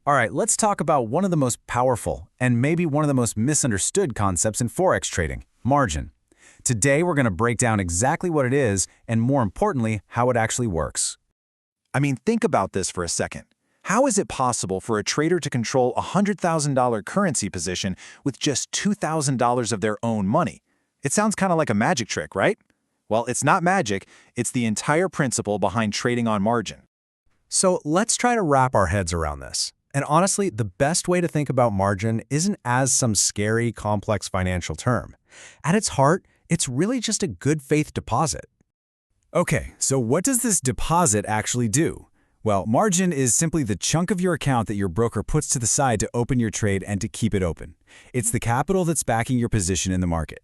All right, let's talk about one of the most powerful and maybe one of the most misunderstood concepts in Forex trading, margin. Today, we're going to break down exactly what it is and, more importantly, how it actually works. I mean, think about this for a second. How is it possible for a trader to control a $100,000 currency position with just $2,000 of their own money? It sounds kind of like a magic trick, right? Well, it's not magic, it's the entire principle behind trading on margin. So let's try to wrap our heads around this. And honestly, the best way to think about margin isn't as some scary, complex financial term. At its heart, it's really just a good faith deposit. Okay, so what does this deposit actually do? Well, margin is simply the chunk of your account that your broker puts to the side to open your trade and to keep it open. It's the capital that's backing your position in the market.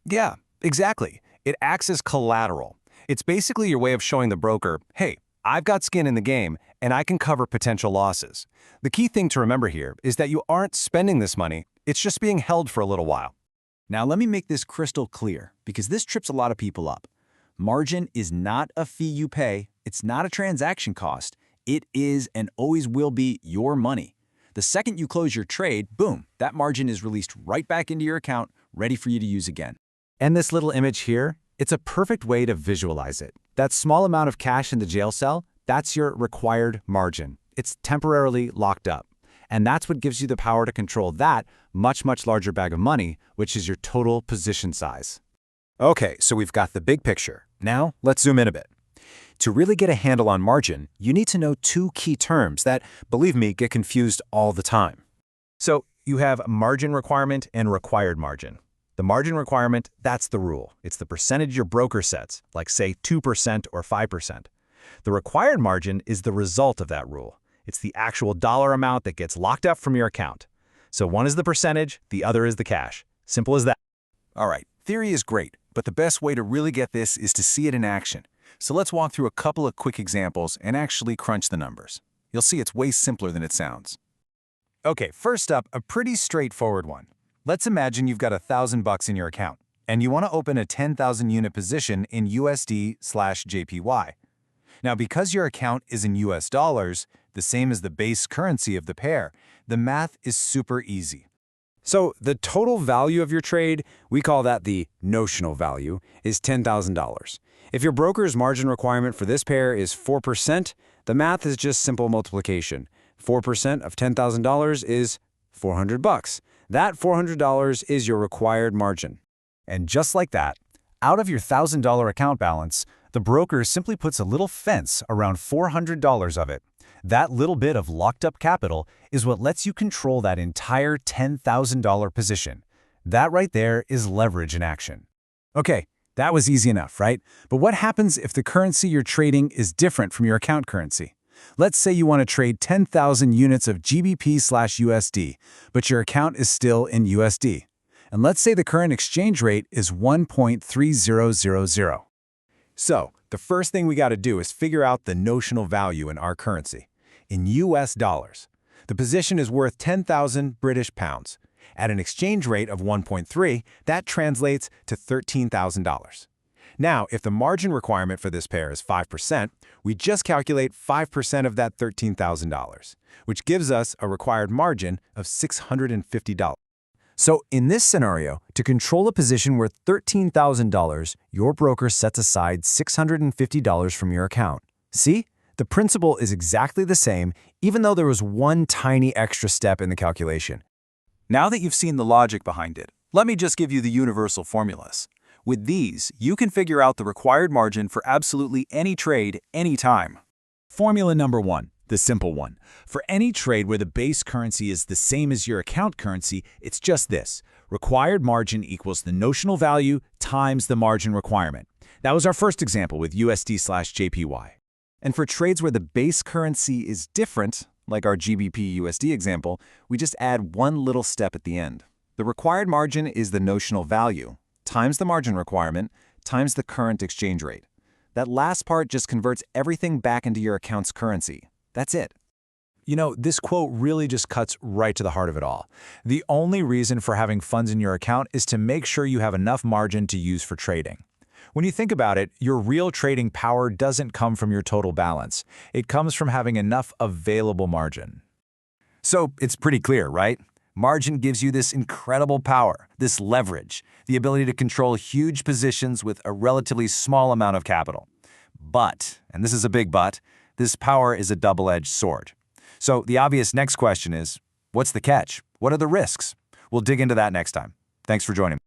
Yeah, exactly. It acts as collateral. It's basically your way of showing the broker, hey, I've got skin in the game, and I can cover potential losses. The key thing to remember here is that you aren't spending this money, it's just being held for a little while. Now let me make this crystal clear, because this trips a lot of people up. Margin is not a fee you pay, it's not a transaction cost. It is and always will be your money. The second you close your trade, boom, that margin is released right back into your account, ready for you to use again. And this little image here, it's a perfect way to visualize it. That small amount of cash in the jail cell, that's your required margin. It's temporarily locked up. And that's what gives you the power to control that much larger bag of money, which is your total position size. Okay, so we've got the big picture. Now, let's zoom in a bit. To really get a handle on margin, you need to know two key terms that, believe me, get confused all the time. So you have margin requirement and required margin. The margin requirement, that's the rule. It's the percentage your broker sets, like say 2% or 5%. The required margin is the result of that rule. It's the actual dollar amount that gets locked up from your account. So one is the percentage, the other is the cash. Simple as that. All right, theory is great, but the best way to really get this is to see it in action. So let's walk through a couple of quick examples and actually crunch the numbers. You'll see it's way simpler than it sounds. Okay, first up, a pretty straightforward one. Let's imagine you've got $1,000 in your account, and you want to open a 10,000 unit position in USD/JPY. Now, because your account is in US dollars, the same as the base currency of the pair, the math is super easy. So the total value of your trade, we call that the notional value, is $10,000. If your broker's margin requirement for this pair is 4%, the math is just simple multiplication. 4% of $10,000 is $400. That $400 is your required margin. And just like that, out of your $1,000 account balance, the broker simply puts a little fence around $400 of it. That little bit of locked-up capital is what lets you control that entire $10,000 position. That right there is leverage in action. Okay, that was easy enough, right? But what happens if the currency you're trading is different from your account currency? Let's say you want to trade 10,000 units of GBP/USD, but your account is still in USD. And let's say the current exchange rate is 1.3000. So, the first thing we got to do is figure out the notional value in our currency. In US dollars, the position is worth 10,000 British pounds. At an exchange rate of 1.3, that translates to $13,000. Now, if the margin requirement for this pair is 5%, we just calculate 5% of that $13,000, which gives us a required margin of $650. So in this scenario, to control a position worth $13,000, your broker sets aside $650 from your account. See? The principle is exactly the same, even though there was one tiny extra step in the calculation. Now that you've seen the logic behind it, let me just give you the universal formulas. With these, you can figure out the required margin for absolutely any trade, anytime. Formula number one, the simple one. For any trade where the base currency is the same as your account currency, it's just this. Required margin equals the notional value times the margin requirement. That was our first example with USD/JPY. And for trades where the base currency is different, like our GBP/USD example, we just add one little step at the end. The required margin is the notional value times the margin requirement times the current exchange rate. That last part just converts everything back into your account's currency. That's it. You know, this quote really just cuts right to the heart of it all. The only reason for having funds in your account is to make sure you have enough margin to use for trading. When you think about it, your real trading power doesn't come from your total balance. It comes from having enough available margin. So it's pretty clear, right? Margin gives you this incredible power, this leverage, the ability to control huge positions with a relatively small amount of capital. But, and this is a big but, this power is a double-edged sword. So the obvious next question is, what's the catch? What are the risks? We'll dig into that next time. Thanks for joining me.